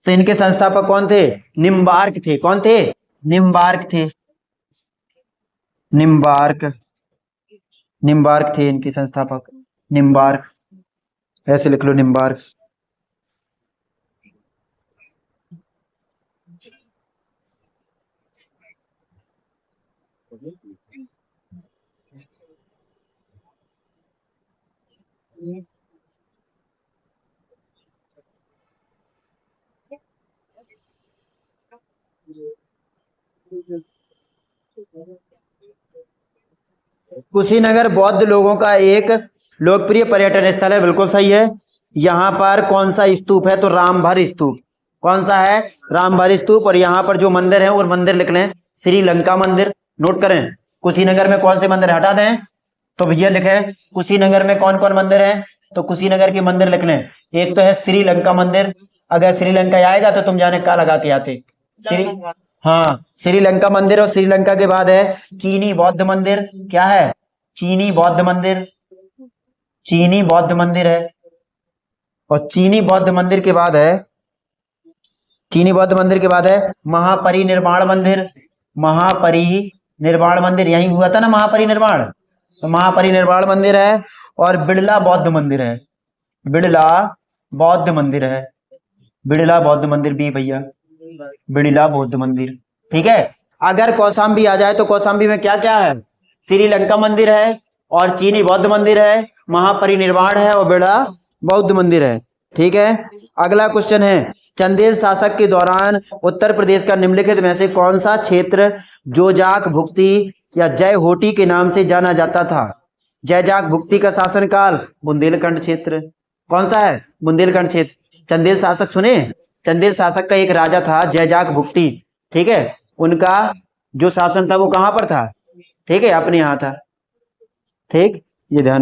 तो इनके संस्थापक कौन थे? निम्बार्क थे। कौन थे? निम्बार्क थे। निम्बार्क, निम्बार्क थे इनके संस्थापक। निम्बार्क, ऐसे लिख लो, निम्बार्क। कुशीनगर बौद्ध लोगों का एक लोकप्रिय पर्यटन स्थल है, बिल्कुल सही है। यहाँ पर कौन सा स्तूप है? तो रामभर स्तूप। कौन सा है? रामभर स्तूप। और यहाँ पर जो मंदिर है वो मंदिर लिख लें, श्रीलंका मंदिर। नोट करें, कुशीनगर में कौन से मंदिर, हटा दें तो भैया लिखे कुशीनगर में कौन कौन मंदिर है, तो कुशीनगर के मंदिर लिख लें। एक तो है श्रीलंका मंदिर, अगर श्रीलंका आएगा तो तुम जाने का लगा के आते। श्री हाँ, श्रीलंका मंदिर। और श्रीलंका के बाद है चीनी बौद्ध मंदिर। क्या है? चीनी बौद्ध मंदिर। चीनी बौद्ध मंदिर है। और चीनी बौद्ध मंदिर के बाद है, चीनी बौद्ध मंदिर के बाद है महापरिनिर्वाण मंदिर। महापरिनिर्वाण मंदिर, यही हुआ था ना महापरिनिर्वाण, तो महापरिनिर्वाण मंदिर है। और बिड़ला बौद्ध मंदिर है। बिड़ला बौद्ध मंदिर है। बिड़ला बौद्ध मंदिर भी भैया, बिड़ला बौद्ध मंदिर। ठीक है। अगर कौशाम्बी आ जाए तो कौशाम्बी में क्या क्या है? श्रीलंका मंदिर है, और चीनी बौद्ध मंदिर है, महापरिनिर्वाण है, और बिड़ला बौद्ध मंदिर है। ठीक है। अगला क्वेश्चन है, चंदेल शासक के दौरान उत्तर प्रदेश का निम्नलिखित में से कौन सा क्षेत्र जोजाक भुक्ति या जय होटी के नाम से जाना जाता था? जयजाक भुक्ति का शासनकाल बुंदेलखंड क्षेत्र। कौन सा है? बुंदेलखंड क्षेत्र। चंदेल शासक सुने? चंदेल शासक का एक राजा था जयजाक भुक्ति। ठीक है। उनका जो शासन था वो कहां पर था? ठीक है, अपने यहाँ था। ठीक, ये ध्यान